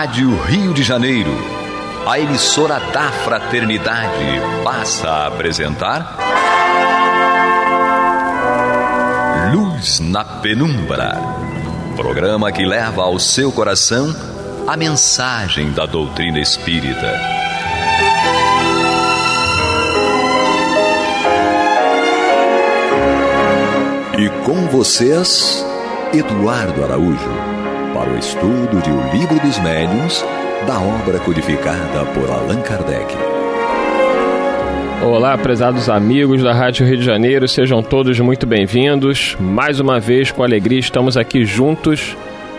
Rádio Rio de Janeiro, a emissora da Fraternidade, passa a apresentar Luz na Penumbra, programa que leva ao seu coração a mensagem da doutrina espírita. E com vocês, Eduardo Araújo, para o estudo de O Livro dos Médiuns, da obra codificada por Allan Kardec. Olá, prezados amigos da Rádio Rio de Janeiro, sejam todos muito bem-vindos. Mais uma vez, com alegria, estamos aqui juntos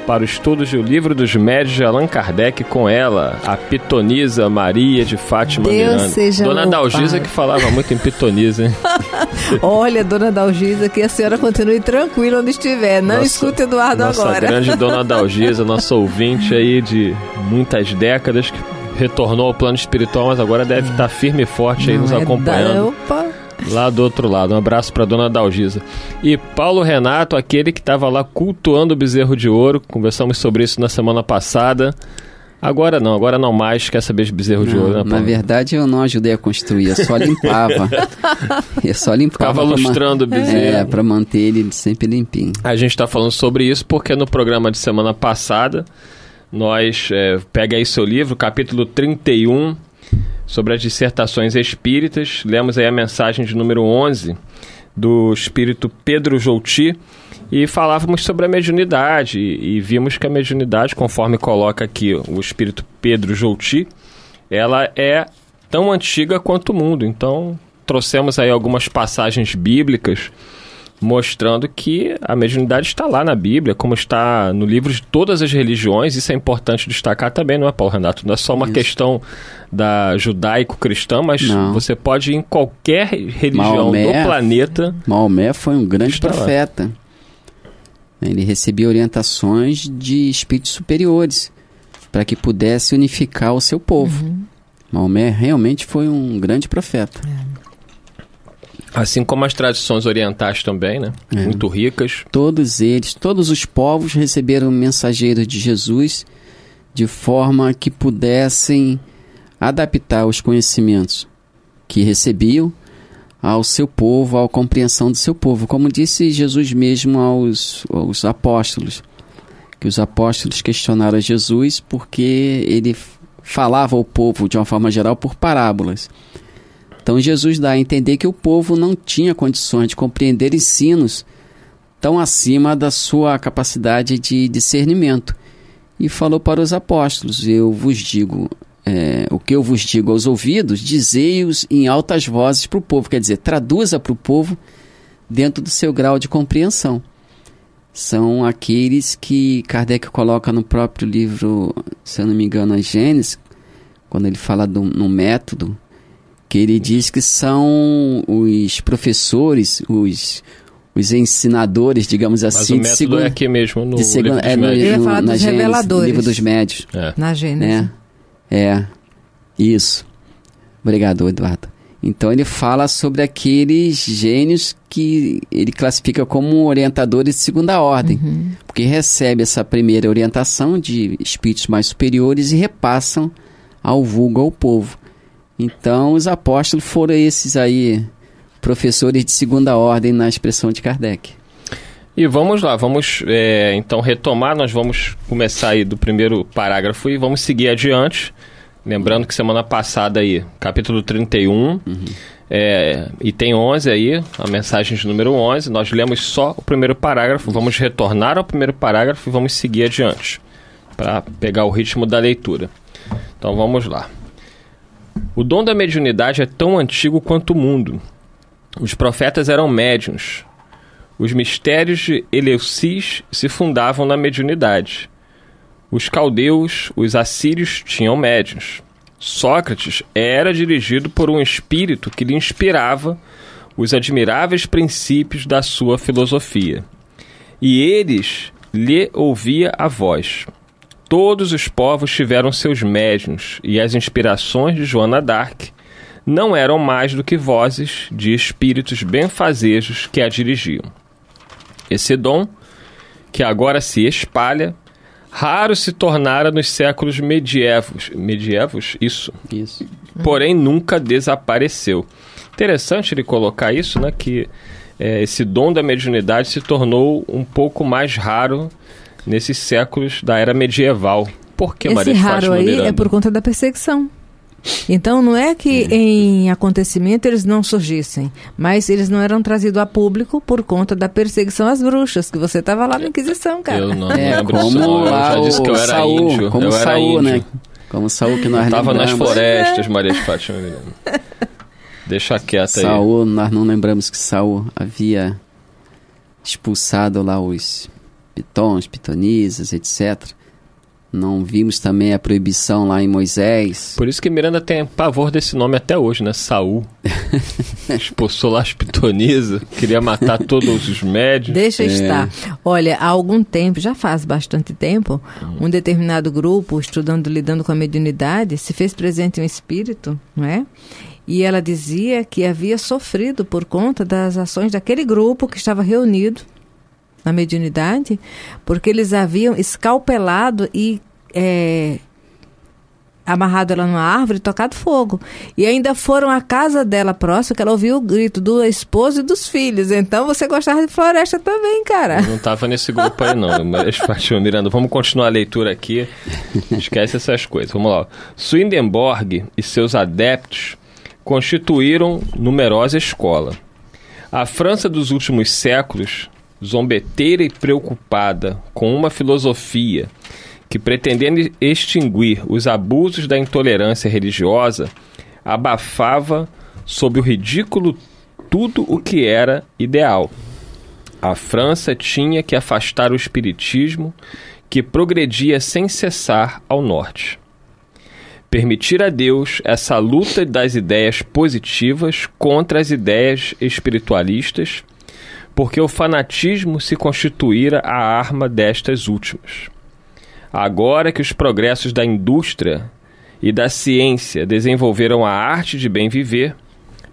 para o estudo de O Livro dos Médiuns de Allan Kardec, com ela, a pitonisa Maria de Fátima Deus Miranda. seja Dona louvado. Dalgisa que falava muito em pitonisa, hein? Olha, Dona Dalgisa, que a senhora continue tranquila onde estiver. Não escuta Eduardo nossa agora. Grande Dona Dalgisa, nossa ouvinte aí de muitas décadas, que retornou ao plano espiritual, mas agora deve estar firme e forte aí nos acompanhando. Opa! Lá do outro lado. Um abraço para Dona Dalgisa. E Paulo Renato, aquele que estava lá cultuando o bezerro de ouro. Conversamos sobre isso na semana passada. Agora não mais quer saber de bezerro de ouro, né, Paulo? Na verdade, eu não ajudei a construir, eu só limpava. Ficava lustrando o bezerro. Para manter ele sempre limpinho. A gente está falando sobre isso porque no programa de semana passada, nós, pega aí seu livro, capítulo 31, sobre as dissertações espíritas. Lemos aí a mensagem de número 11 do espírito Pedro Jouti e falávamos sobre a mediunidade e vimos que a mediunidade, conforme coloca aqui o espírito Pedro Jouti, ela é tão antiga quanto o mundo. Então trouxemos aí algumas passagens bíblicas mostrando que a mediunidade está lá na Bíblia, como está no livro de todas as religiões. Isso é importante destacar também, não é, Paulo Renato? Não é só uma questão da judaico-cristã, mas você pode ir em qualquer religião do planeta. Maomé foi um grande profeta. Ele recebia orientações de espíritos superiores para que pudesse unificar o seu povo. Maomé realmente foi um grande profeta. Assim como as tradições orientais também, né? Muito ricas. Todos os povos receberam mensageiros de Jesus de forma que pudessem adaptar os conhecimentos que recebiam ao seu povo, à compreensão do seu povo. Como disse Jesus mesmo aos apóstolos, que os apóstolos questionaram a Jesus porque ele falava ao povo, de uma forma geral, por parábolas. Então Jesus dá a entender que o povo não tinha condições de compreender ensinos tão acima da sua capacidade de discernimento. E falou para os apóstolos: eu vos digo, o que eu vos digo aos ouvidos, dizei-os em altas vozes para o povo. Quer dizer, traduza para o povo dentro do seu grau de compreensão. São aqueles que Kardec coloca no próprio livro, se eu não me engano, a Gênesis, quando ele fala no método, que ele diz que são os professores, os ensinadores, digamos assim. Mas o método é aqui mesmo, no livro dos médios. Ele ia falar dos reveladores. No livro dos médios. Na Gênesis. Isso. Obrigado, Eduardo. Então ele fala sobre aqueles gênios que ele classifica como orientadores de segunda ordem, porque recebe essa primeira orientação de espíritos mais superiores e repassam ao vulgo, ao povo. Então, os apóstolos foram esses aí, professores de segunda ordem na expressão de Kardec. E vamos lá, vamos então retomar, nós vamos começar aí do primeiro parágrafo e vamos seguir adiante. Lembrando que semana passada aí, capítulo 31, e tem 11 aí, a mensagem de número 11, nós lemos só o primeiro parágrafo, vamos retornar ao primeiro parágrafo e vamos seguir adiante, para pegar o ritmo da leitura. Então vamos lá. O dom da mediunidade é tão antigo quanto o mundo. Os profetas eram médiuns. Os mistérios de Eleusis se fundavam na mediunidade. Os caldeus, os assírios, tinham médiuns. Sócrates era dirigido por um espírito que lhe inspirava os admiráveis princípios da sua filosofia. E eles lhe ouvia a voz. Todos os povos tiveram seus médiuns, e as inspirações de Joana d'Arc não eram mais do que vozes de espíritos benfazejos que a dirigiam. Esse dom, que agora se espalha, Raro se tornara nos séculos medievos. Medievos? Isso. Porém, nunca desapareceu. Interessante ele colocar isso, né? Que esse dom da mediunidade se tornou um pouco mais raro nesses séculos da era medieval. Por que, Maria de Fátima Miranda? Esse raro aí é por conta da perseguição. Então não é que em acontecimento eles não surgissem, mas eles não eram trazidos a público por conta da perseguição às bruxas, que você estava lá na Inquisição, cara. Eu não lembro como só, lá eu já disse que eu era Saul, índio. como eu era Saul, índio. né? Como Saul que nós Estava nas lembramos. florestas, Maria de Fátima Miranda. Deixa quieta aí. Saul, nós não lembramos que Saul havia expulsado lá os pitons, pitonisas, etc. Não vimos também a proibição lá em Moisés. Por isso que Miranda tem pavor desse nome até hoje, né? Saul. Expulsou lá as pitonisas, queria matar todos os médios. Deixa estar. Olha, há algum tempo, já faz bastante tempo, um determinado grupo, lidando com a mediunidade, se fez presente um espírito, não é? E ela dizia que havia sofrido por conta das ações daquele grupo que estava reunido na mediunidade, porque eles haviam escalpelado e amarrado ela numa árvore e tocado fogo. E ainda foram à casa dela próxima, que ela ouviu o grito do esposo e dos filhos. Então você gostava de floresta também, cara. Eu não estava nesse grupo aí não, mas Fátima Miranda, vamos continuar a leitura aqui. Esquece essas coisas, vamos lá. Swedenborg e seus adeptos constituíram numerosa escola. A França dos últimos séculos, zombeteira e preocupada com uma filosofia que, pretendendo extinguir os abusos da intolerância religiosa, abafava sob o ridículo tudo o que era ideal. A França tinha que afastar o espiritismo, que progredia sem cessar ao norte. Permitir a Deus essa luta das ideias positivas contra as ideias espiritualistas, porque o fanatismo se constituíra a arma destas últimas. Agora que os progressos da indústria e da ciência desenvolveram a arte de bem viver,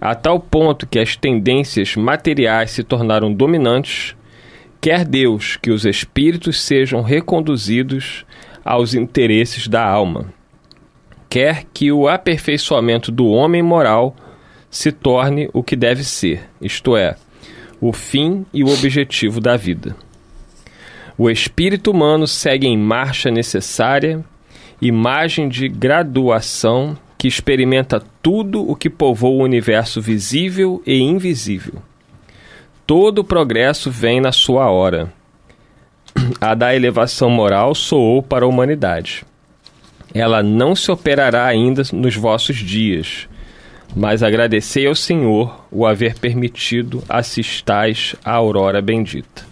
a tal ponto que as tendências materiais se tornaram dominantes, quer Deus que os espíritos sejam reconduzidos aos interesses da alma, quer que o aperfeiçoamento do homem moral se torne o que deve ser, isto é, o fim e o objetivo da vida. O espírito humano segue em marcha necessária, imagem de graduação que experimenta tudo o que povoa o universo visível e invisível. Todo o progresso vem na sua hora. A da elevação moral soou para a humanidade. Ela não se operará ainda nos vossos dias, mas agradecei ao Senhor o haver permitido assistais à aurora bendita.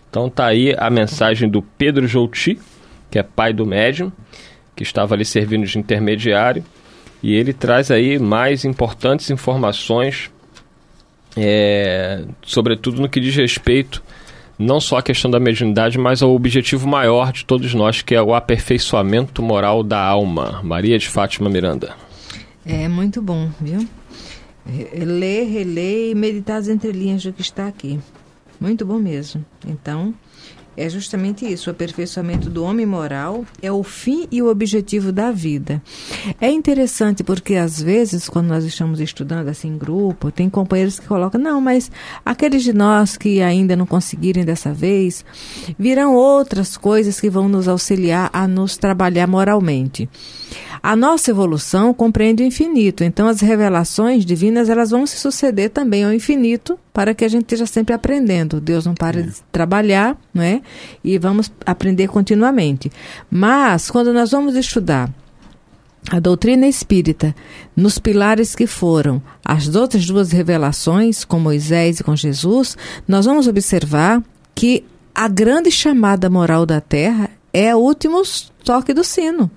Então tá aí a mensagem do Pedro Jouti, que é pai do médium, que estava ali servindo de intermediário, e ele traz aí mais importantes informações, sobretudo no que diz respeito não só à questão da mediunidade, mas ao objetivo maior de todos nós, que é o aperfeiçoamento moral da alma. Maria de Fátima Miranda. É muito bom, viu? Ler, reler e meditar as entrelinhas do que está aqui. Muito bom mesmo. Então, é justamente isso. O aperfeiçoamento do homem moral é o fim e o objetivo da vida. É interessante porque, às vezes, quando nós estamos estudando assim em grupo, tem companheiros que colocam, não, mas aqueles de nós que ainda não conseguirem dessa vez, virão outras coisas que vão nos auxiliar a nos trabalhar moralmente. A nossa evolução compreende o infinito, então as revelações divinas elas vão se suceder também ao infinito para que a gente esteja sempre aprendendo. Deus não para de trabalhar, não é? E vamos aprender continuamente. Mas, quando nós vamos estudar a doutrina espírita, nos pilares que foram as outras duas revelações, com Moisés e com Jesus, nós vamos observar que a grande chamada moral da Terra é o último toque do sino.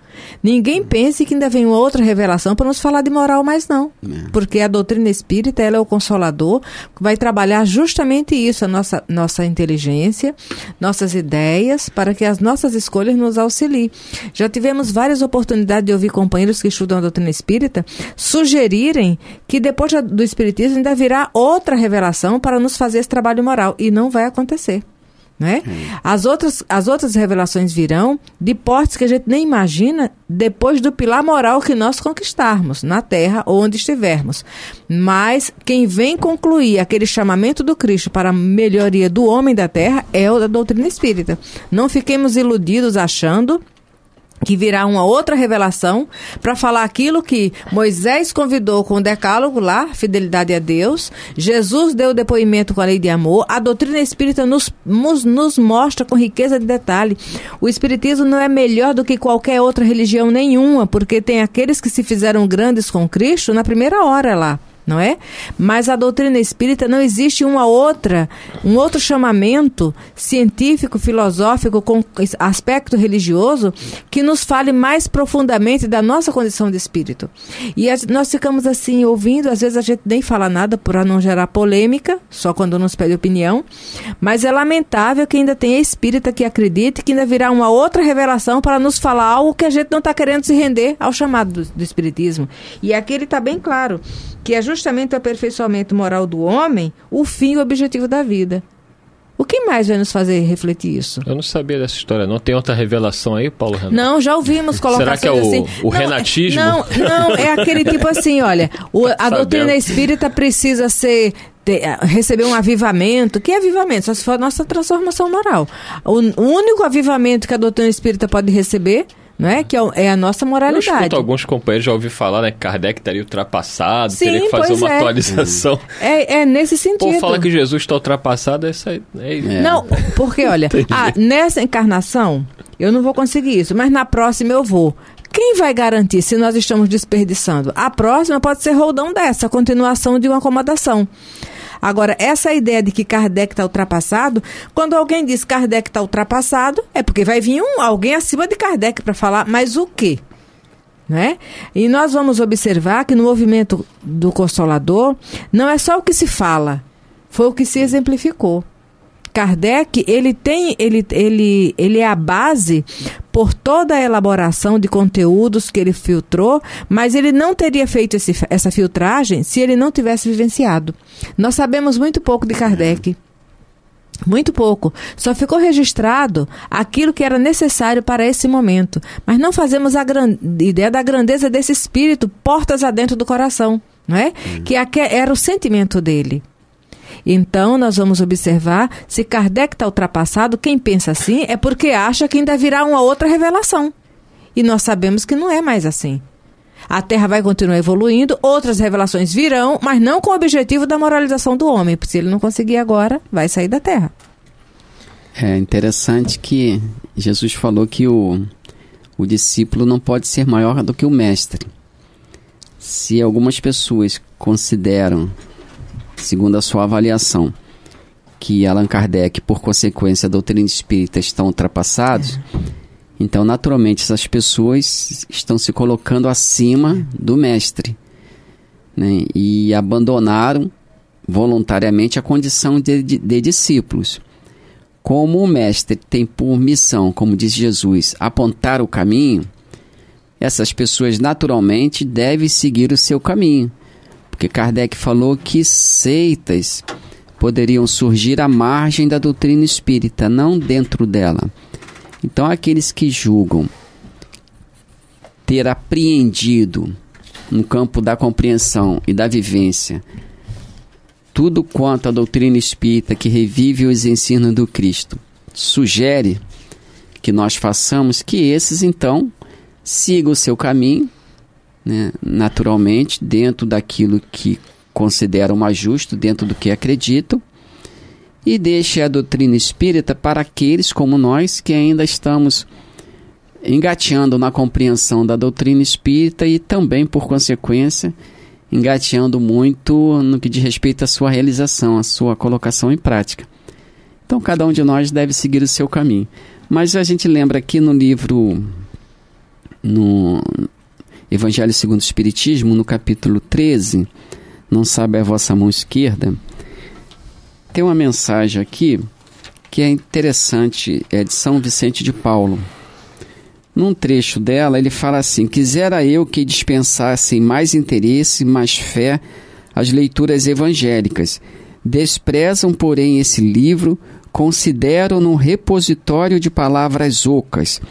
Ninguém pense que ainda vem outra revelação para nos falar de moral mais não. Porque a doutrina espírita ela é o consolador que vai trabalhar justamente isso, a nossa inteligência, nossas ideias, para que as nossas escolhas nos auxiliem. Já tivemos várias oportunidades de ouvir companheiros que estudam a doutrina espírita sugerirem que depois do espiritismo ainda virá outra revelação para nos fazer esse trabalho moral. E não vai acontecer. Né? As outras revelações virão de portas que a gente nem imagina depois do pilar moral que nós conquistarmos na terra ou onde estivermos. Mas quem vem concluir aquele chamamento do Cristo para a melhoria do homem da terra é o da doutrina espírita. Não fiquemos iludidos achando que virá uma outra revelação para falar aquilo que Moisés convidou com o decálogo lá, fidelidade a Deus. Jesus deu depoimento com a lei de amor. A doutrina espírita nos mostra com riqueza de detalhe. O espiritismo não é melhor do que qualquer outra religião nenhuma, porque tem aqueles que se fizeram grandes com Cristo na primeira hora lá. Não é? Mas a doutrina espírita não existe um outro chamamento científico, filosófico, com aspecto religioso, que nos fale mais profundamente da nossa condição de espírito. E nós ficamos assim, ouvindo, às vezes a gente nem fala nada para não gerar polêmica, só quando nos pede opinião, mas é lamentável que ainda tenha espírita que acredite que ainda virá uma outra revelação para nos falar algo que a gente não está querendo se render ao chamado do espiritismo. E aqui ele está bem claro, que é justamente o aperfeiçoamento moral do homem, o fim e o objetivo da vida. O que mais vai nos fazer refletir isso? Eu não sabia dessa história. Não tem outra revelação aí, Paulo Renato? Não, já ouvimos colocações assim. Será que é assim. o renatismo? Não, é aquele tipo assim, olha, a doutrina espírita precisa receber um avivamento. Que avivamento? Só se for a nossa transformação moral. O único avivamento que a doutrina espírita pode receber, não é? Que é a nossa moralidade. Eu escuto alguns companheiros, já ouvi falar, né, que Kardec estaria ultrapassado, sim, teria que fazer uma atualização. É nesse sentido. Ou fala que Jesus está ultrapassado, Não, porque olha, nessa encarnação eu não vou conseguir isso, mas na próxima eu vou. Quem vai garantir se nós estamos desperdiçando? A próxima pode ser roldão dessa, continuação de uma acomodação. Agora, essa ideia de que Kardec está ultrapassado, quando alguém diz que Kardec está ultrapassado, é porque vai vir alguém acima de Kardec para falar, mas o quê? Né? E nós vamos observar que no movimento do Consolador, não é só o que se fala, foi o que se exemplificou. Kardec, ele é a base por toda a elaboração de conteúdos que ele filtrou, mas ele não teria feito essa filtragem se ele não tivesse vivenciado. Nós sabemos muito pouco de Kardec. Muito pouco. Só ficou registrado aquilo que era necessário para esse momento. Mas não fazemos a ideia da grandeza desse espírito, portas adentro do coração, não é? Que era o sentimento dele. Então, nós vamos observar, se Kardec está ultrapassado, quem pensa assim é porque acha que ainda virá uma outra revelação. E nós sabemos que não é mais assim. A Terra vai continuar evoluindo, outras revelações virão, mas não com o objetivo da moralização do homem. Porque se ele não conseguir agora, vai sair da Terra. É interessante que Jesus falou que o discípulo não pode ser maior do que o mestre. Se algumas pessoas consideram, segundo a sua avaliação, que Allan Kardec, por consequência, a doutrina espírita estão ultrapassados, então, naturalmente, essas pessoas estão se colocando acima do mestre, né? E abandonaram voluntariamente a condição de discípulos. Como o mestre tem por missão, como diz Jesus, apontar o caminho, essas pessoas naturalmente devem seguir o seu caminho. Porque Kardec falou que seitas poderiam surgir à margem da doutrina espírita, não dentro dela. Então, aqueles que julgam ter apreendido no campo da compreensão e da vivência tudo quanto a doutrina espírita que revive os ensinos do Cristo sugere que nós façamos, que esses, então, sigam o seu caminho, né, naturalmente, dentro daquilo que consideram mais justo, dentro do que acreditam, e deixe a doutrina espírita para aqueles como nós que ainda estamos engateando na compreensão da doutrina espírita e também, por consequência, engateando muito no que diz respeito à sua realização, à sua colocação em prática. Então, cada um de nós deve seguir o seu caminho. Mas a gente lembra aqui no livro, no Evangelho segundo o Espiritismo, no capítulo 13, não sabe a vossa mão esquerda, tem uma mensagem aqui que é interessante, é de São Vicente de Paulo. Num trecho dela, ele fala assim: quisera eu que dispensassem mais interesse, mais fé às leituras evangélicas. Desprezam, porém, esse livro considero num repositório de palavras ocas,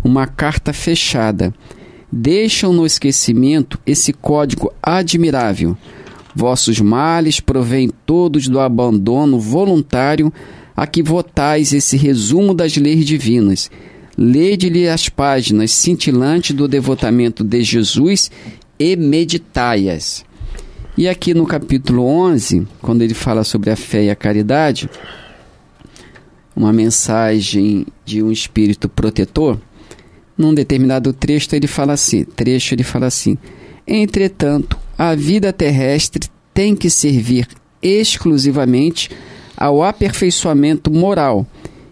uma carta fechada. Deixam no esquecimento esse código admirável. Vossos males provêm todos do abandono voluntário a que votais esse resumo das leis divinas. Lede-lhe as páginas cintilantes do devotamento de Jesus e meditai-as. E aqui no capítulo 11, quando ele fala sobre a fé e a caridade, uma mensagem de um espírito protetor, num determinado trecho ele fala assim: entretanto, a vida terrestre tem que servir exclusivamente ao aperfeiçoamento moral,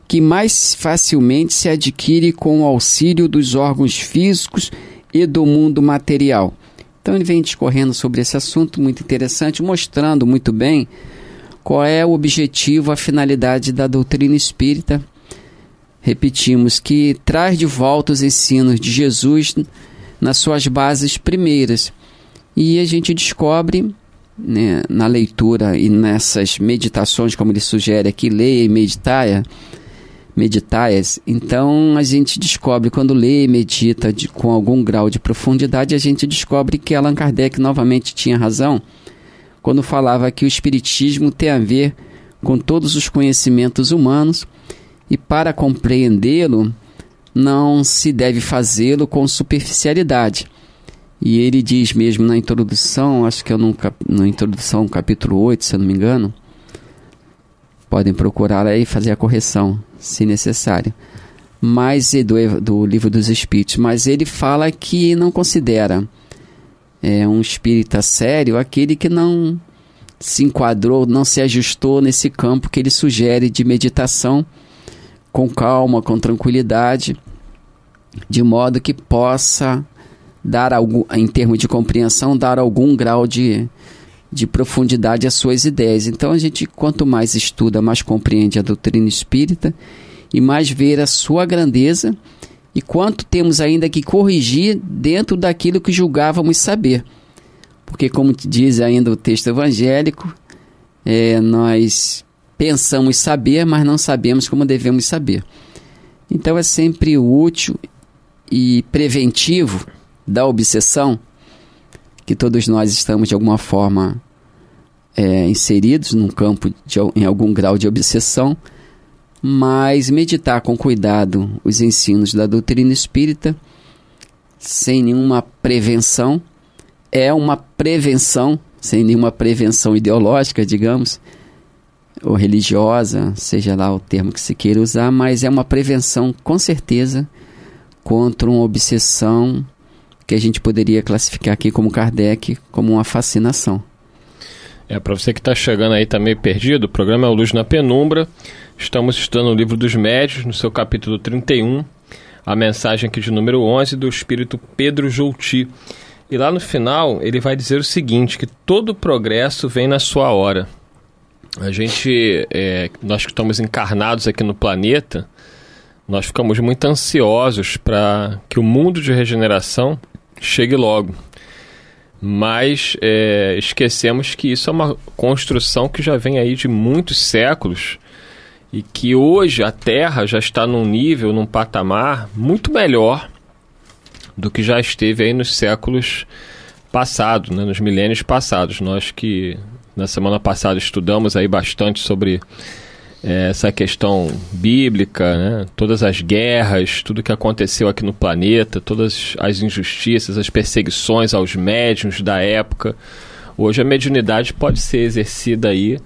que mais facilmente se adquire com o auxílio dos órgãos físicos e do mundo material. Então ele vem discorrendo sobre esse assunto muito interessante, mostrando muito bem qual é o objetivo, a finalidade da doutrina espírita. Repetimos, que traz de volta os ensinos de Jesus nas suas bases primeiras. E a gente descobre, né, na leitura e nessas meditações, como ele sugere aqui, leia e meditai-as. Então a gente descobre, quando lê e medita com algum grau de profundidade, a gente descobre que Allan Kardec novamente tinha razão quando falava que o Espiritismo tem a ver com todos os conhecimentos humanos, e para compreendê-lo não se deve fazê-lo com superficialidade. E ele diz mesmo na introdução, acho que é na introdução, capítulo 8, se eu não me engano, podem procurar aí e fazer a correção, se necessário, mas do Livro dos Espíritos, mas ele fala que não considera um espírita sério aquele que não se enquadrou, não se ajustou nesse campo que ele sugere de meditação com calma, com tranquilidade, de modo que possa dar em termos de compreensão, dar algum grau de profundidade às suas ideias. Então a gente, quanto mais estuda, mais compreende a doutrina espírita e mais vê a sua grandeza e quanto temos ainda que corrigir dentro daquilo que julgávamos saber. Porque, como diz ainda o texto evangélico, nós pensamos saber, mas não sabemos como devemos saber. Então é sempre útil e preventivo da obsessão, que todos nós estamos de alguma forma inseridos num campo em algum grau de obsessão, mas meditar com cuidado os ensinos da doutrina espírita, sem nenhuma prevenção, é uma prevenção, sem nenhuma prevenção ideológica, digamos, ou religiosa, seja lá o termo que se queira usar, mas é uma prevenção, com certeza, contra uma obsessão que a gente poderia classificar aqui como Kardec, como uma fascinação. Para você que está chegando aí, está meio perdido, o programa é o Luz na Penumbra. Estamos estudando o Livro dos Médiuns, no seu capítulo 31, a mensagem aqui de número 11 do espírito Pedro Jouti. E lá no final ele vai dizer o seguinte, que todo progresso vem na sua hora. Nós que estamos encarnados aqui no planeta, nós ficamos muito ansiosos para que o mundo de regeneração chegue logo. Mas esquecemos que isso é uma construção que já vem aí de muitos séculos e que hoje a Terra já está num nível, num patamar muito melhor do que já esteve aí nos séculos passados, né, nos milênios passados. Nós que na semana passada estudamos aí bastante sobre essa questão bíblica, né? Todas as guerras, tudo que aconteceu aqui no planeta, todas as injustiças, as perseguições aos médiuns da época. Hoje a mediunidade pode ser exercida aí.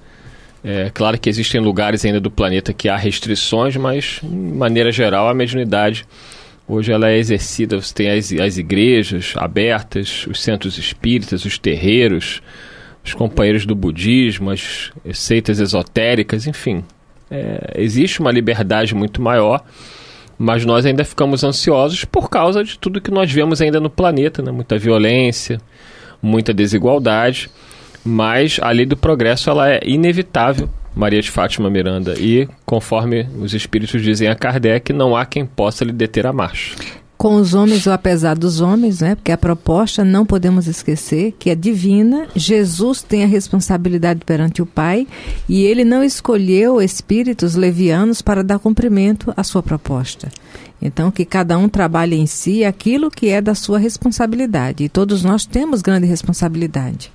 Claro que existem lugares ainda do planeta que há restrições, mas, de maneira geral, a mediunidade hoje ela é exercida. Você tem as igrejas abertas, os centros espíritas, os terreiros, os companheiros do budismo, as seitas esotéricas, enfim. Existe uma liberdade muito maior, mas nós ainda ficamos ansiosos por causa de tudo que nós vemos ainda no planeta, né? Muita violência, muita desigualdade, mas a lei do progresso ela é inevitável, Maria de Fátima Miranda, e conforme os espíritos dizem a Kardec, não há quem possa lhe deter a marcha. Com os homens ou apesar dos homens, né? Porque a proposta, não podemos esquecer, que é divina. Jesus tem a responsabilidade perante o Pai e ele não escolheu espíritos levianos para dar cumprimento à sua proposta. Então, que cada um trabalhe em si aquilo que é da sua responsabilidade. E todos nós temos grande responsabilidade.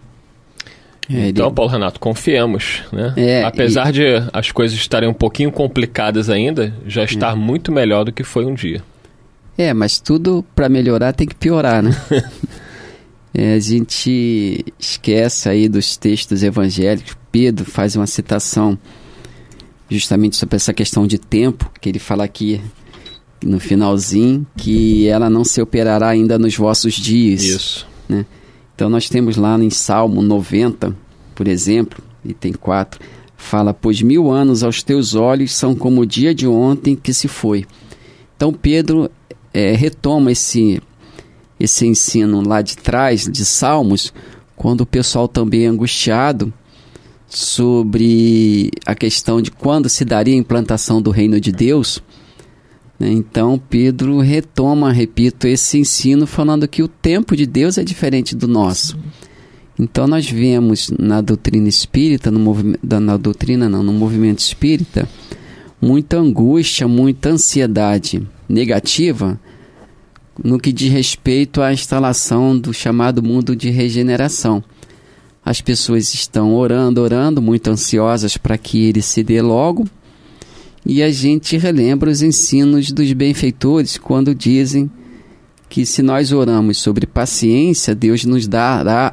Então, Paulo Renato, confiemos, né? Apesar de as coisas estarem um pouquinho complicadas ainda, já está muito melhor do que foi um dia. Mas tudo para melhorar tem que piorar, né? A gente esquece aí dos textos evangélicos. Pedro faz uma citação justamente sobre essa questão de tempo, que ele fala aqui no finalzinho, que ela não se operará ainda nos vossos dias. Isso. Né? Então nós temos lá em Salmo 90, por exemplo, item 4, fala: pois 1000 anos aos teus olhos são como o dia de ontem que se foi. Então Pedro retoma esse ensino lá de trás, de Salmos, quando o pessoal também é angustiado sobre a questão de quando se daria a implantação do reino de Deus. Então Pedro retoma, repito, esse ensino falando que o tempo de Deus é diferente do nosso. Então nós vemos na doutrina espírita, no movimento espírita, muita angústia, muita ansiedade negativa no que diz respeito à instalação do chamado mundo de regeneração. As pessoas estão orando, muito ansiosas para que ele se dê logo. E a gente relembra os ensinos dos benfeitores quando dizem que se nós oramos sobre paciência, Deus nos dará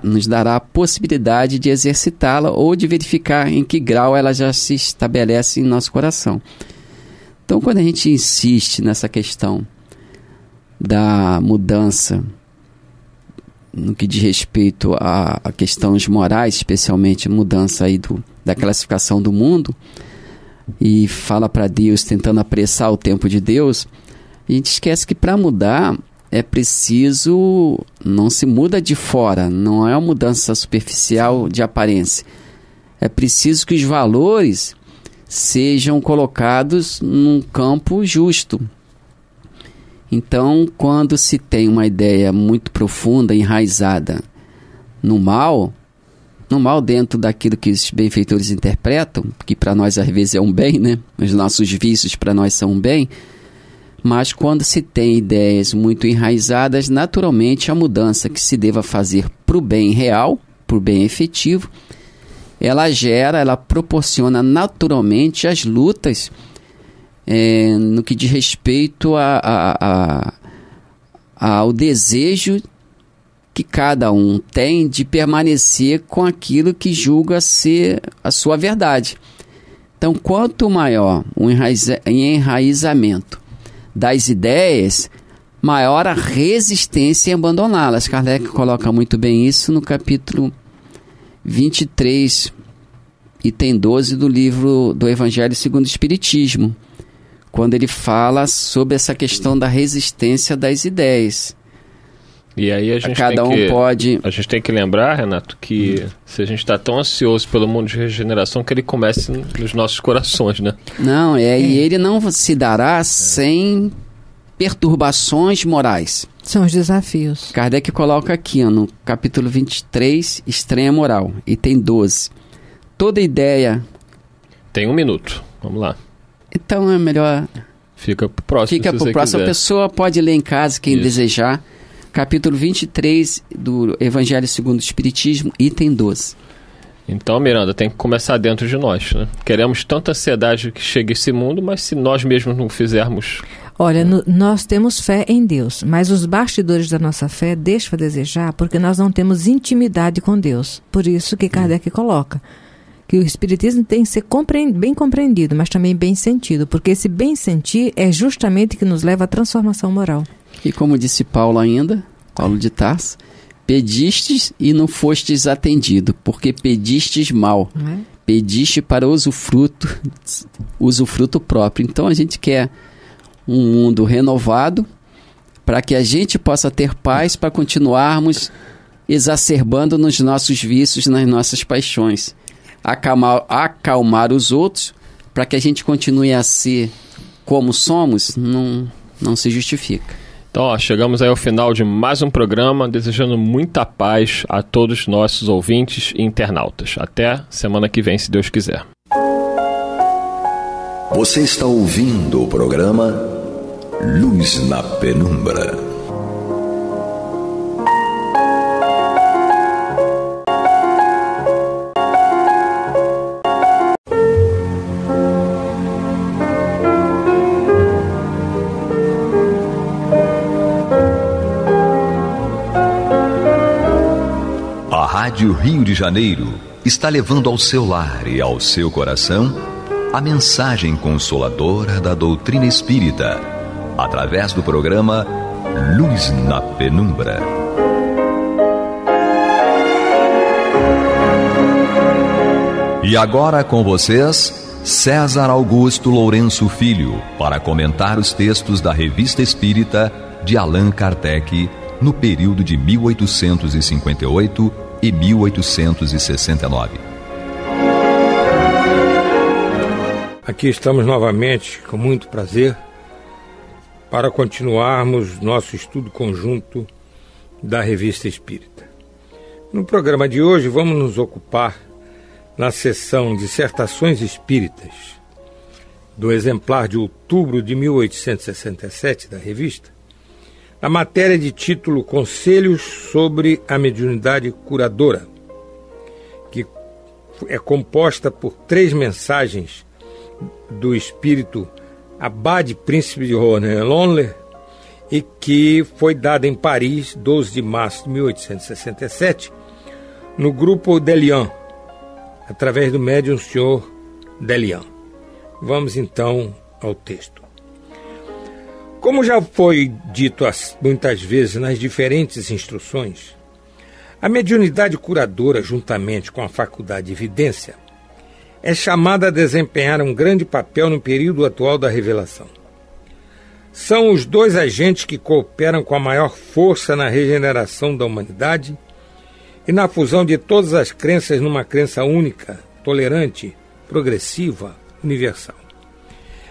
a possibilidade de exercitá-la ou de verificar em que grau ela já se estabelece em nosso coração. Então, quando a gente insiste nessa questão da mudança no que diz respeito a questões morais, especialmente mudança aí da classificação do mundo, e fala para Deus tentando apressar o tempo de Deus, a gente esquece que para mudar é preciso, não se muda de fora, não é uma mudança superficial de aparência. É preciso que os valores sejam colocados num campo justo. Então, quando se tem uma ideia muito profunda, enraizada no mal dentro daquilo que os benfeitores interpretam, que para nós às vezes é um bem, né? Os nossos vícios para nós são um bem, mas quando se tem ideias muito enraizadas, naturalmente a mudança que se deva fazer para o bem real, para o bem efetivo, ela proporciona naturalmente as lutas no que diz respeito ao desejo que cada um tem de permanecer com aquilo que julga ser a sua verdade. Então, quanto maior o enraizamento das ideias, maior a resistência em abandoná-las. Kardec coloca muito bem isso no capítulo 23, item 12 do livro do Evangelho segundo o Espiritismo, quando ele fala sobre essa questão da resistência das ideias. E aí a gente tem que lembrar, Renato, que se a gente está tão ansioso pelo mundo de regeneração, que ele comece nos nossos corações, né? Não, e ele não se dará sem perturbações morais. São os desafios. Kardec coloca aqui, no capítulo 23, Estranha Moral, item 12. Toda ideia... Tem 1 minuto, vamos lá. Então é melhor... Fica pro próximo, Fica pro próximo. A pessoa pode ler em casa, quem desejar. Capítulo 23 do Evangelho segundo o Espiritismo, item 12. Então, Miranda, tem que começar dentro de nós, né? Queremos tanta ansiedade que chegue esse mundo, mas se nós mesmos não fizermos... Olha, nós temos fé em Deus, mas os bastidores da nossa fé deixam a desejar porque nós não temos intimidade com Deus. Por isso que Kardec coloca que o Espiritismo tem que ser bem compreendido, mas também bem sentido, porque esse bem sentir é justamente que nos leva à transformação moral. E como disse Paulo de Tarso, pedistes e não fostes atendido, porque pedistes mal, pediste para usufruto próprio. Então a gente quer um mundo renovado para que a gente possa ter paz, para continuarmos exacerbando nos nossos vícios, nas nossas paixões. Acalmar os outros para que a gente continue a ser como somos, não se justifica. Então, ó, chegamos aí ao final de mais um programa, desejando muita paz a todos os nossos ouvintes e internautas. Até semana que vem, se Deus quiser. Você está ouvindo o programa Luz na Penumbra. A Rádio Rio de Janeiro está levando ao seu lar e ao seu coração a mensagem consoladora da doutrina espírita, através do programa Luz na Penumbra. E agora com vocês, César Augusto Lourenço Filho, para comentar os textos da Revista Espírita de Allan Kardec, no período de 1858 e 1869. Aqui estamos novamente, com muito prazer, para continuarmos nosso estudo conjunto da Revista Espírita. No programa de hoje vamos nos ocupar na seção Dissertações Espíritas, do exemplar de outubro de 1867 da revista, na matéria de título Conselhos sobre a Mediunidade Curadora, que é composta por 3 mensagens do espírito Abade Príncipe de Hohenlohe e que foi dada em Paris, 12 de março de 1867, no grupo Delian, através do médium Sr. Delian. Vamos então ao texto. Como já foi dito muitas vezes nas diferentes instruções, a mediunidade curadora, juntamente com a faculdade de evidência, é chamada a desempenhar um grande papel no período atual da revelação. São os 2 agentes que cooperam com a maior força na regeneração da humanidade e na fusão de todas as crenças numa crença única, tolerante, progressiva, universal.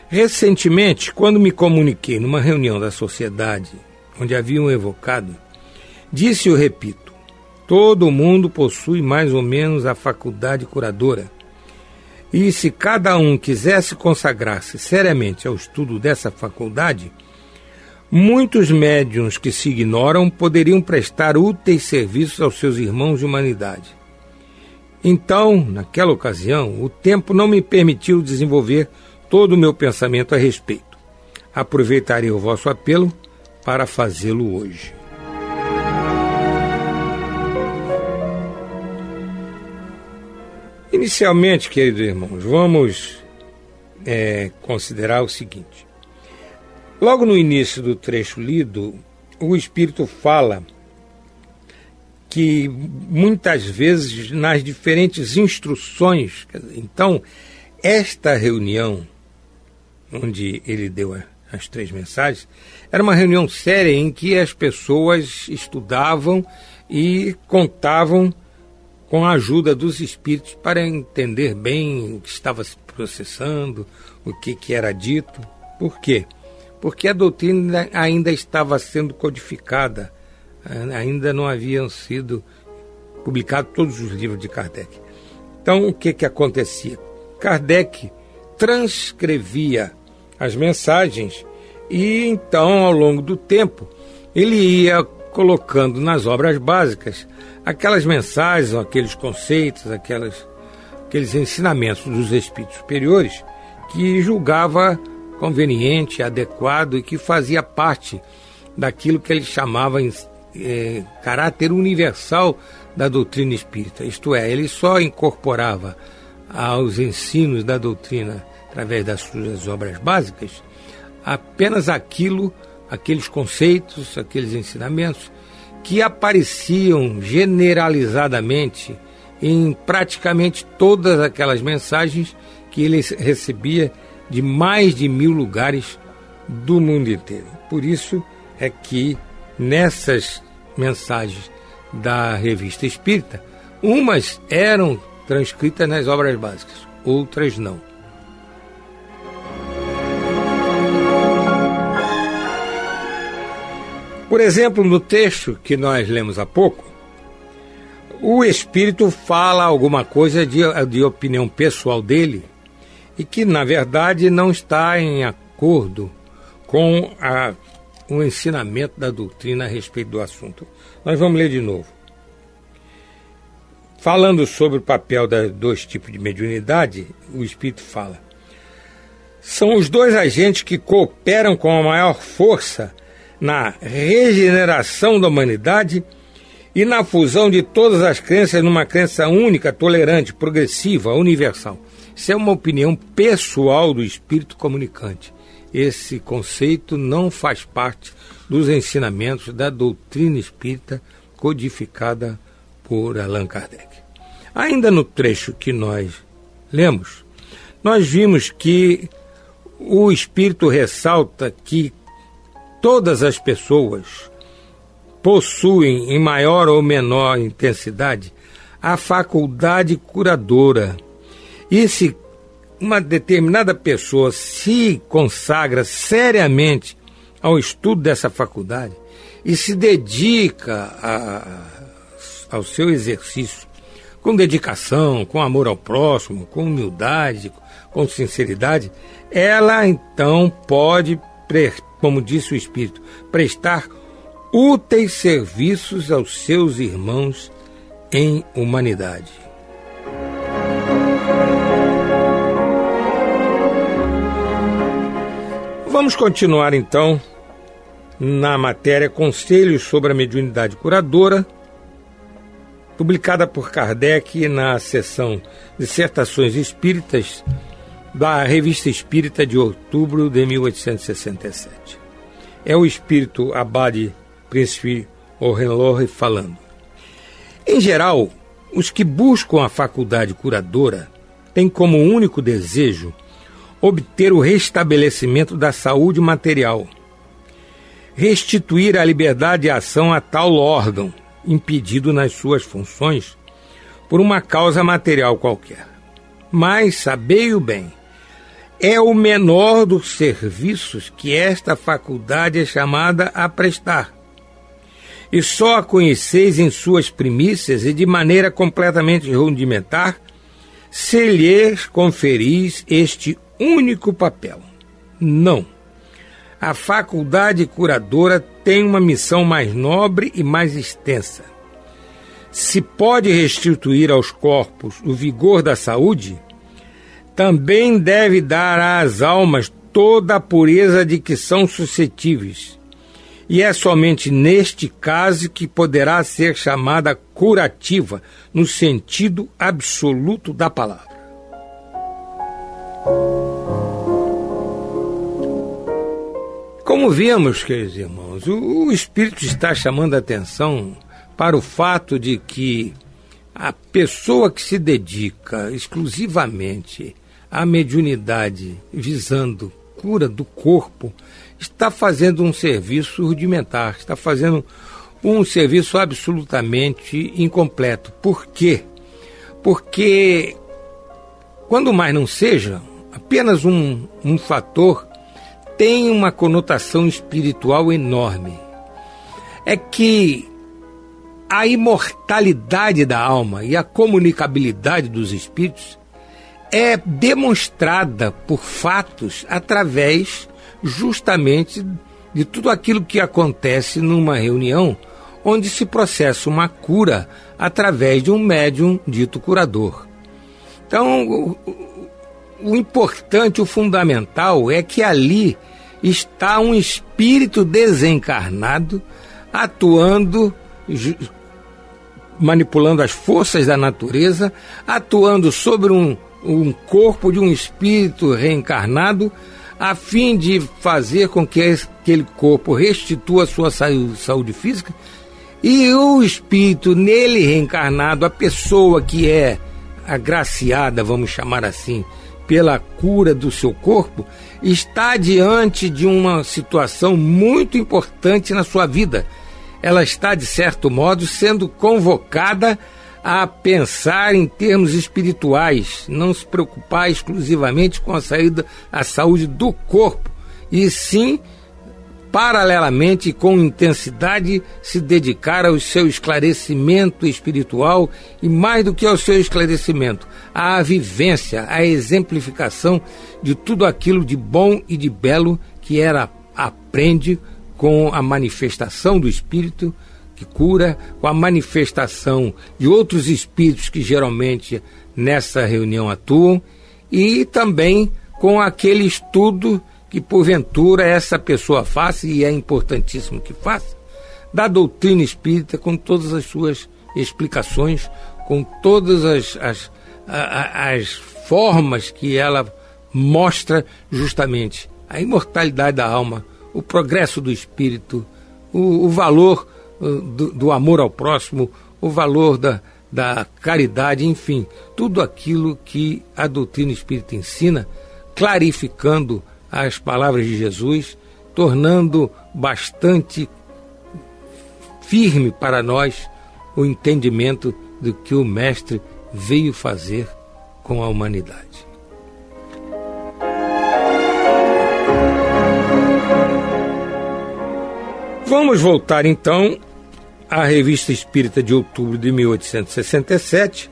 Recentemente, quando me comuniquei numa reunião da sociedade, onde haviam evocado, disse e eu repito, todo mundo possui mais ou menos a faculdade curadora. E se cada um quisesse consagrar-se seriamente ao estudo dessa faculdade, muitos médiuns que se ignoram poderiam prestar úteis serviços aos seus irmãos de humanidade. Então, naquela ocasião, o tempo não me permitiu desenvolver todo o meu pensamento a respeito. Aproveitarei o vosso apelo para fazê-lo hoje. Inicialmente, queridos irmãos, vamos considerar o seguinte. Logo no início do trecho lido, o Espírito fala que muitas vezes nas diferentes instruções, então, esta reunião, onde ele deu as 3 mensagens, era uma reunião séria em que as pessoas estudavam e contavam com a ajuda dos espíritos para entender bem o que estava se processando, o que era dito. Por quê? Porque a doutrina ainda estava sendo codificada, ainda não haviam sido publicados todos os livros de Kardec. Então, o que acontecia? Kardec transcrevia as mensagens e, então, ao longo do tempo, ele ia colocando nas obras básicas aquelas mensagens, aqueles conceitos, aqueles ensinamentos dos espíritos superiores que julgava conveniente, adequado e que fazia parte daquilo que ele chamava caráter universal da doutrina espírita. Isto é, ele só incorporava aos ensinos da doutrina através das suas obras básicas apenas aqueles conceitos, aqueles ensinamentos que apareciam generalizadamente em praticamente todas aquelas mensagens que ele recebia de mais de 1000 lugares do mundo inteiro. Por isso é que nessas mensagens da Revista Espírita, umas eram transcritas nas obras básicas, outras não. Por exemplo, no texto que nós lemos há pouco, o Espírito fala alguma coisa de opinião pessoal dele e que, na verdade, não está em acordo com o ensinamento da doutrina a respeito do assunto. Nós vamos ler de novo. Falando sobre o papel dos dois tipos de mediunidade, o Espírito fala: são os dois agentes que cooperam com a maior força na regeneração da humanidade e na fusão de todas as crenças numa crença única, tolerante, progressiva, universal. Isso é uma opinião pessoal do Espírito comunicante. Esse conceito não faz parte dos ensinamentos da doutrina espírita codificada por Allan Kardec. Ainda no trecho que nós lemos, nós vimos que o Espírito ressalta que todas as pessoas possuem, em maior ou menor intensidade, a faculdade curadora. E se uma determinada pessoa se consagra seriamente ao estudo dessa faculdade e se dedica ao seu exercício com dedicação, com amor ao próximo, com humildade, com sinceridade, ela então pode, como disse o Espírito, prestar úteis serviços aos seus irmãos em humanidade. Vamos continuar então na matéria Conselhos sobre a Mediunidade Curadora, publicada por Kardec na seção Dissertações Espíritas da Revista Espírita de outubro de 1867. É o espírito Abade Príncipe Hohenlohe falando. Em geral, os que buscam a faculdade curadora têm como único desejo obter o restabelecimento da saúde material, restituir a liberdade de ação a tal órgão, impedido nas suas funções por uma causa material qualquer. Mas, sabei-o bem, é o menor dos serviços que esta faculdade é chamada a prestar. E só a conheceis em suas primícias e de maneira completamente rudimentar, se lhes conferis este único papel. Não. A faculdade curadora tem uma missão mais nobre e mais extensa. Se pode restituir aos corpos o vigor da saúde, também deve dar às almas toda a pureza de que são suscetíveis. E é somente neste caso que poderá ser chamada curativa, no sentido absoluto da palavra. Como vemos, queridos irmãos, o Espírito está chamando a atenção para o fato de que a pessoa que se dedica exclusivamente à mediunidade visando cura do corpo está fazendo um serviço rudimentar, está fazendo um serviço absolutamente incompleto. Por quê? Porque, quando mais não seja, apenas um fator tem uma conotação espiritual enorme. É que a imortalidade da alma e a comunicabilidade dos espíritos é demonstrada por fatos através justamente de tudo aquilo que acontece numa reunião onde se processa uma cura através de um médium dito curador. Então, o importante, o fundamental é que ali está um espírito desencarnado atuando, manipulando as forças da natureza, atuando sobre um corpo de um espírito reencarnado, a fim de fazer com que aquele corpo restitua a sua saúde física, e o espírito nele reencarnado, a pessoa que é agraciada, vamos chamar assim, pela cura do seu corpo, está diante de uma situação muito importante na sua vida. Ela está, de certo modo, sendo convocada a pensar em termos espirituais, não se preocupar exclusivamente com a saúde do corpo, e sim paralelamente e com intensidade se dedicar ao seu esclarecimento espiritual e, mais do que ao seu esclarecimento, à vivência, à exemplificação de tudo aquilo de bom e de belo que ela aprende com a manifestação do Espírito que cura, com a manifestação de outros espíritos que geralmente nessa reunião atuam, e também com aquele estudo que porventura essa pessoa faça, e é importantíssimo que faça, da doutrina espírita, com todas as suas explicações, com todas as formas que ela mostra justamente a imortalidade da alma, o progresso do espírito, o valor do amor ao próximo, o valor da caridade, enfim, tudo aquilo que a doutrina espírita ensina, clarificando as palavras de Jesus, tornando bastante firme para nós o entendimento do que o Mestre veio fazer com a humanidade. Vamos voltar então à Revista Espírita de outubro de 1867,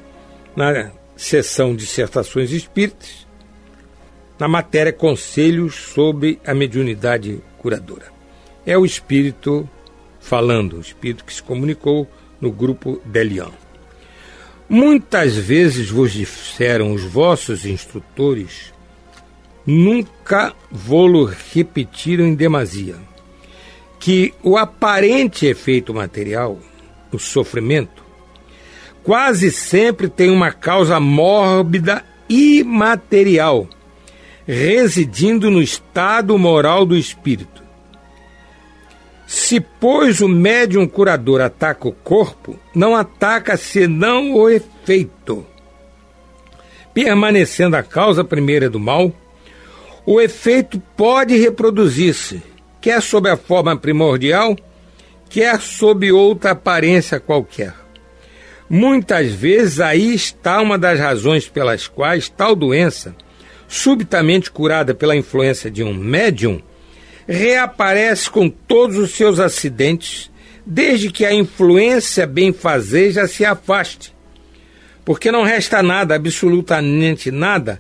na seção Dissertações Espíritas, na matéria Conselhos sobre a Mediunidade Curadora. É o Espírito falando, o Espírito que se comunicou no grupo Delian. Muitas vezes vos disseram os vossos instrutores, nunca vô-lo repetiram em demasia, que o aparente efeito material, o sofrimento, quase sempre tem uma causa mórbida e material, residindo no estado moral do espírito. Se, pois, o médium curador ataca o corpo, não ataca senão o efeito. Permanecendo a causa primeira do mal, o efeito pode reproduzir-se, quer sob a forma primordial, quer sob outra aparência qualquer. Muitas vezes aí está uma das razões pelas quais tal doença, subitamente curada pela influência de um médium, reaparece com todos os seus acidentes, desde que a influência benfazeja se afaste, porque não resta nada, absolutamente nada,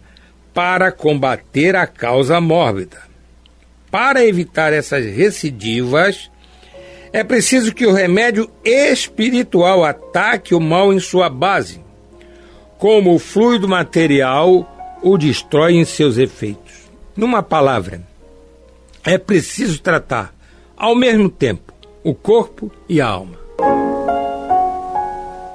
para combater a causa mórbida. Para evitar essas recidivas, é preciso que o remédio espiritual ataque o mal em sua base, como o fluido material o destrói em seus efeitos. Numa palavra, é preciso tratar, ao mesmo tempo, o corpo e a alma.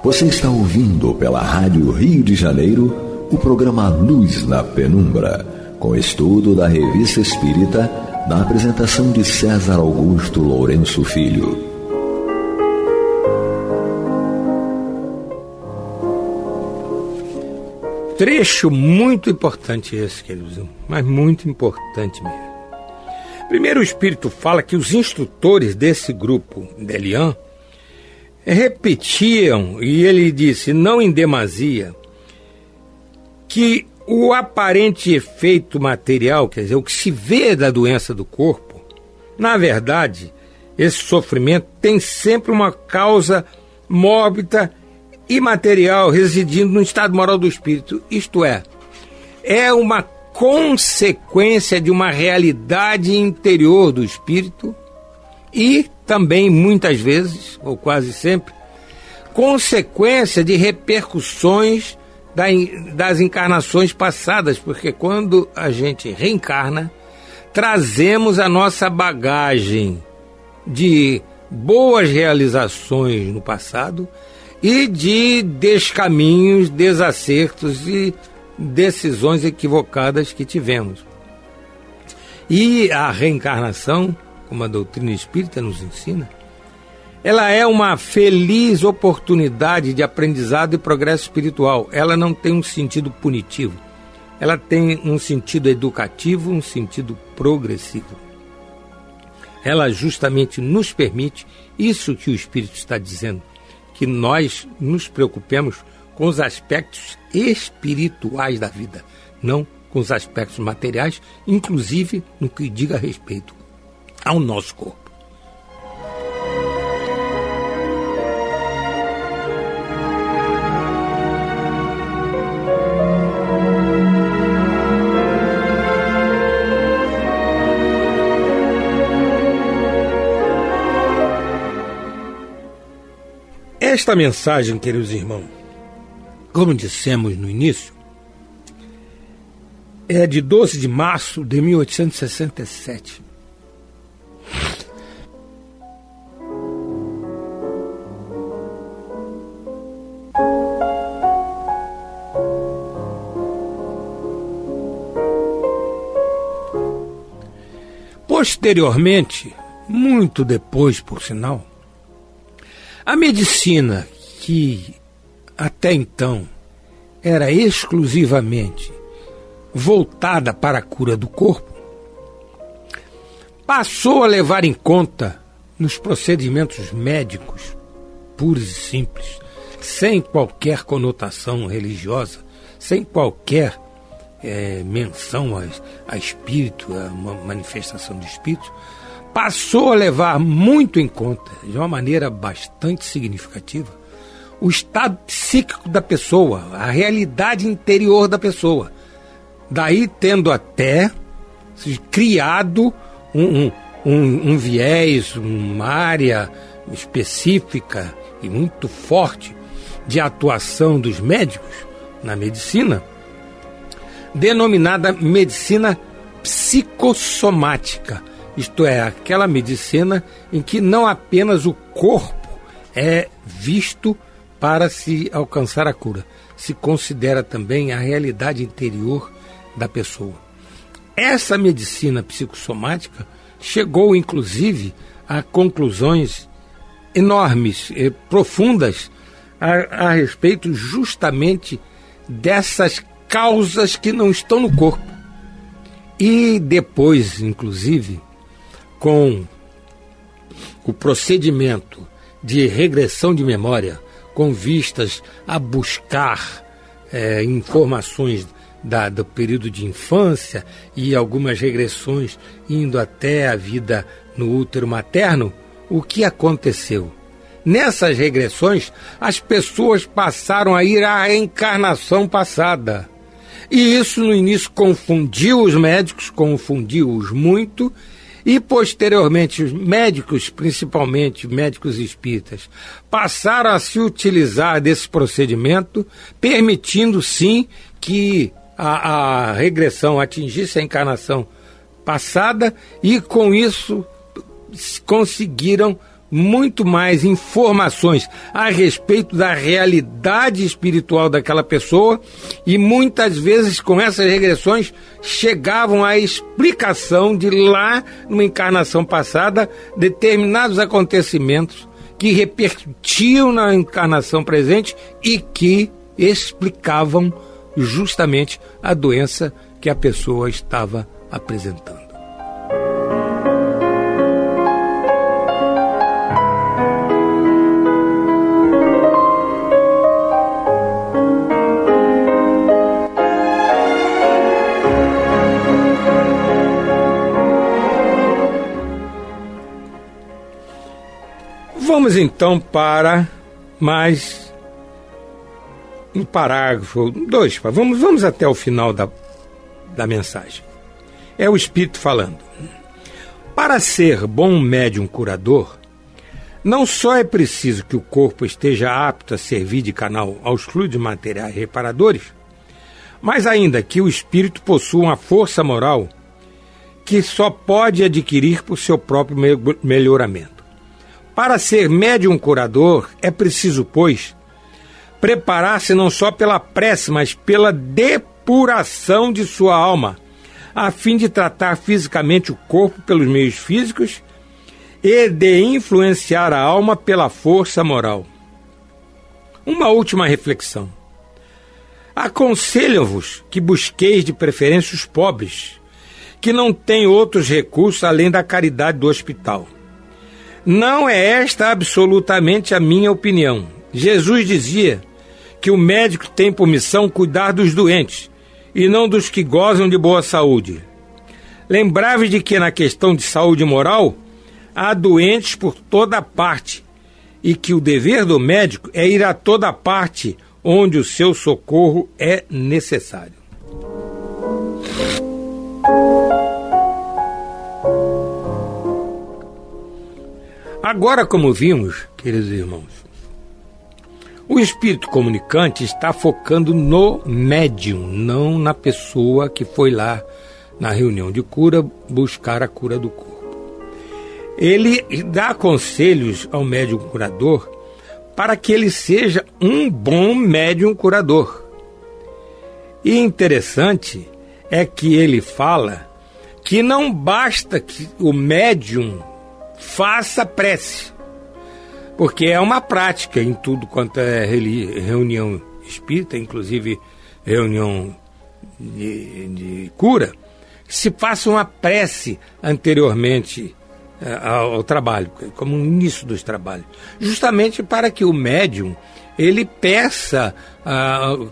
Você está ouvindo pela Rádio Rio de Janeiro o programa Luz na Penumbra, com estudo da Revista Espírita, na apresentação de César Augusto Lourenço Filho. Trecho muito importante esse, queridos, mas muito importante mesmo. Primeiro, o Espírito fala que os instrutores desse grupo, Delian, repetiam, e ele disse, não em demasia, que o aparente efeito material, quer dizer, o que se vê da doença do corpo, na verdade, esse sofrimento tem sempre uma causa mórbida e material residindo no estado moral do espírito, isto é uma consequência de uma realidade interior do espírito e também, muitas vezes, ou quase sempre, consequência de repercussões das encarnações passadas, porque quando a gente reencarna, trazemos a nossa bagagem de boas realizações no passado e de descaminhos, desacertos e decisões equivocadas que tivemos. E a reencarnação, como a doutrina espírita nos ensina, ela é uma feliz oportunidade de aprendizado e progresso espiritual. Ela não tem um sentido punitivo. Ela tem um sentido educativo, um sentido progressivo. Ela justamente nos permite, isso que o Espírito está dizendo, que nós nos preocupemos com os aspectos espirituais da vida, não com os aspectos materiais, inclusive no que diga respeito ao nosso corpo. Esta mensagem, queridos irmãos, como dissemos no início, é de 12 de março de 1867. Posteriormente, muito depois, por sinal, a medicina, que até então era exclusivamente voltada para a cura do corpo, passou a levar em conta nos procedimentos médicos puros e simples, sem qualquer conotação religiosa, sem qualquer menção a espírito, a uma manifestação de espírito, passou a levar muito em conta, de uma maneira bastante significativa, o estado psíquico da pessoa, a realidade interior da pessoa. Daí tendo até criado um viés, uma área específica e muito forte de atuação dos médicos na medicina, denominada medicina psicossomática. Isto é, aquela medicina em que não apenas o corpo é visto para se alcançar a cura, se considera também a realidade interior da pessoa. Essa medicina psicossomática chegou, inclusive, a conclusões enormes, profundas, a respeito justamente dessas causas que não estão no corpo. E depois, inclusive, com o procedimento de regressão de memória, com vistas a buscar informações do período de infância e algumas regressões indo até a vida no útero materno, o que aconteceu? Nessas regressões, as pessoas passaram a ir à reencarnação passada. E isso no início confundiu os médicos, confundiu-os muito, e posteriormente os médicos, principalmente médicos espíritas, passaram a se utilizar desse procedimento, permitindo sim que a regressão atingisse a encarnação passada, e com isso conseguiram muito mais informações a respeito da realidade espiritual daquela pessoa, e muitas vezes com essas regressões chegavam à explicação de lá, numa encarnação passada, determinados acontecimentos que repercutiam na encarnação presente e que explicavam justamente a doença que a pessoa estava apresentando. Vamos então para mais um parágrafo, dois. Vamos até o final da mensagem. É o Espírito falando. Para ser bom médium curador, não só é preciso que o corpo esteja apto a servir de canal aos fluidos materiais reparadores, mas ainda que o espírito possua uma força moral que só pode adquirir por seu próprio melhoramento. Para ser médium curador, é preciso, pois, preparar-se não só pela prece, mas pela depuração de sua alma, a fim de tratar fisicamente o corpo pelos meios físicos e de influenciar a alma pela força moral. Uma última reflexão. Aconselho-vos que busqueis de preferência os pobres, que não têm outros recursos além da caridade do hospital. Não é esta absolutamente a minha opinião. Jesus dizia que o médico tem por missão cuidar dos doentes e não dos que gozam de boa saúde. Lembrai-vos de que na questão de saúde moral, há doentes por toda parte, e que o dever do médico é ir a toda parte onde o seu socorro é necessário. Agora, como vimos, queridos irmãos, o espírito comunicante está focando no médium, não na pessoa que foi lá na reunião de cura buscar a cura do corpo. Ele dá conselhos ao médium curador para que ele seja um bom médium curador. E interessante é que ele fala que não basta que o médium faça prece, porque é uma prática em tudo quanto é reunião espírita, inclusive reunião de cura, se faça uma prece anteriormente ao trabalho, como o início dos trabalhos, justamente para que o médium ele peça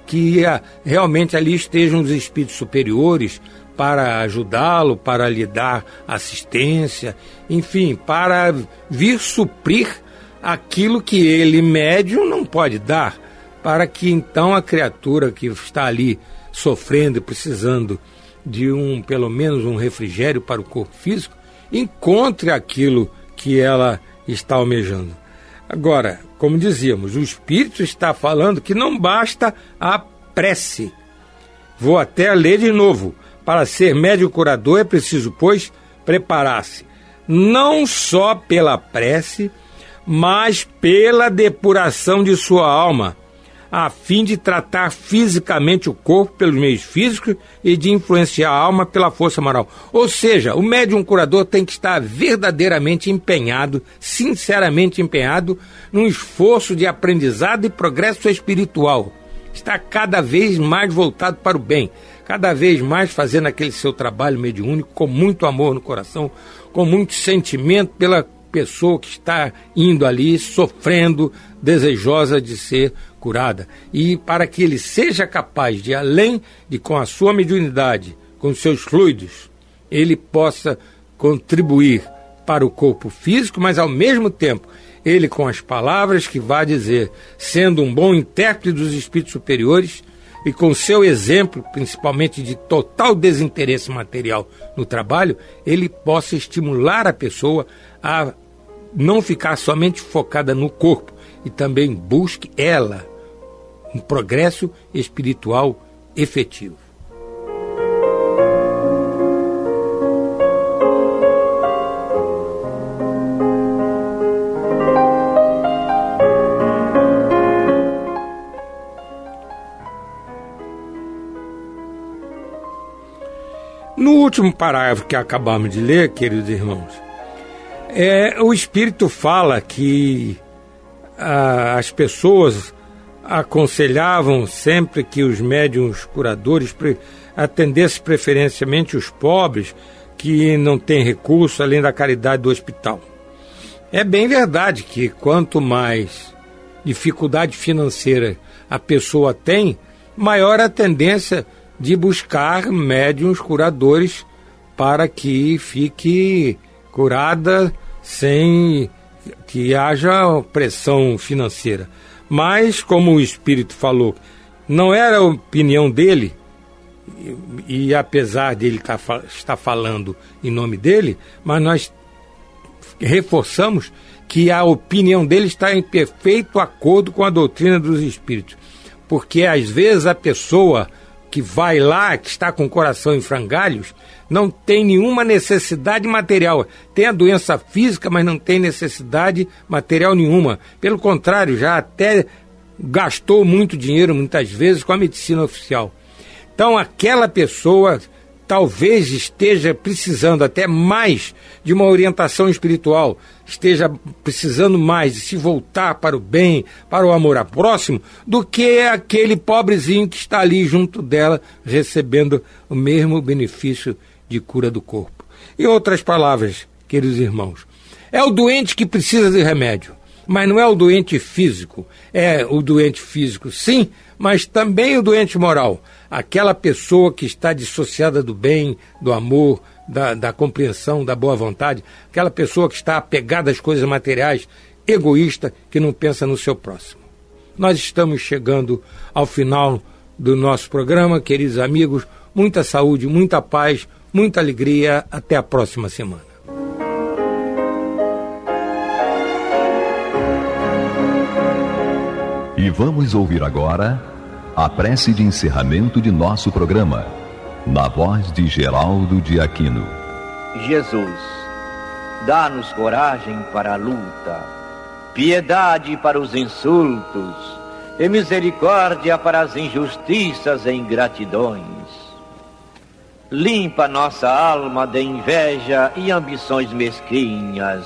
que realmente ali estejam os espíritos superiores para ajudá-lo, para lhe dar assistência, enfim, para vir suprir aquilo que ele, médium, não pode dar, para que então a criatura que está ali sofrendo e precisando de pelo menos um refrigério para o corpo físico, encontre aquilo que ela está almejando. Agora, como dizíamos, o Espírito está falando que não basta a prece. Vou até ler de novo. Para ser médium curador é preciso, pois, preparar-se não só pela prece, mas pela depuração de sua alma, a fim de tratar fisicamente o corpo pelos meios físicos e de influenciar a alma pela força moral. Ou seja, o médium curador tem que estar verdadeiramente empenhado, sinceramente empenhado, num esforço de aprendizado e progresso espiritual. Está cada vez mais voltado para o bem, cada vez mais fazendo aquele seu trabalho mediúnico com muito amor no coração, com muito sentimento pela pessoa que está indo ali, sofrendo, desejosa de ser curada. E para que ele seja capaz de, além de com a sua mediunidade, com os seus fluidos, ele possa contribuir para o corpo físico, mas ao mesmo tempo, ele com as palavras que vai dizer, sendo um bom intérprete dos espíritos superiores, e com seu exemplo, principalmente de total desinteresse material no trabalho, ele possa estimular a pessoa a não ficar somente focada no corpo, e também busque ela um progresso espiritual efetivo. No último parágrafo que acabamos de ler, queridos irmãos, o Espírito fala que as pessoas aconselhavam sempre que os médiuns curadores atendessem preferencialmente os pobres que não têm recurso além da caridade do hospital. É bem verdade que quanto mais dificuldade financeira a pessoa tem, maior a tendência de buscar médiuns curadores para que fique curada sem que haja pressão financeira. Mas, como o Espírito falou, não era a opinião dele, e apesar de ele estar falando em nome dele, mas nós reforçamos que a opinião dele está em perfeito acordo com a doutrina dos Espíritos. Porque, às vezes, a pessoa que vai lá, que está com o coração em frangalhos, não tem nenhuma necessidade material. Tem a doença física, mas não tem necessidade material nenhuma. Pelo contrário, já até gastou muito dinheiro, muitas vezes, com a medicina oficial. Então, aquela pessoa talvez esteja precisando até mais de uma orientação espiritual, esteja precisando mais de se voltar para o bem, para o amor ao próximo, do que aquele pobrezinho que está ali junto dela, recebendo o mesmo benefício de cura do corpo. Em outras palavras, queridos irmãos, é o doente que precisa de remédio, mas não é o doente físico. É o doente físico, sim, mas também o doente moral. Aquela pessoa que está dissociada do bem, do amor, da compreensão, da boa vontade, aquela pessoa que está apegada às coisas materiais, egoísta, que não pensa no seu próximo. Nós estamos chegando ao final do nosso programa, queridos amigos. Muita saúde, muita paz, muita alegria. Até a próxima semana. E vamos ouvir agora a prece de encerramento de nosso programa, na voz de Geraldo de Aquino. Jesus, dá-nos coragem para a luta, piedade para os insultos e misericórdia para as injustiças e ingratidões. Limpa nossa alma de inveja e ambições mesquinhas,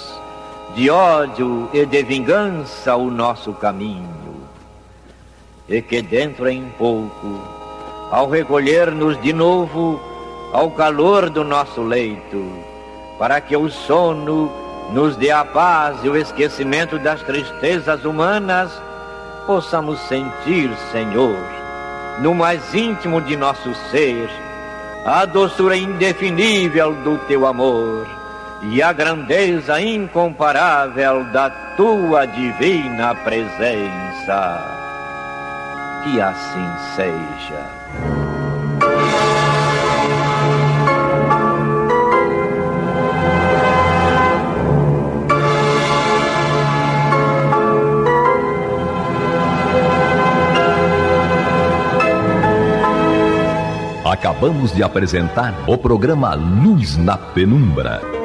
de ódio e de vingança o nosso caminho. E que dentro em pouco, ao recolher-nos de novo ao calor do nosso leito, para que o sono nos dê a paz e o esquecimento das tristezas humanas, possamos sentir, Senhor, no mais íntimo de nosso ser, a doçura indefinível do Teu amor e a grandeza incomparável da Tua divina presença. Que assim seja. Acabamos de apresentar o programa Luz na Penumbra.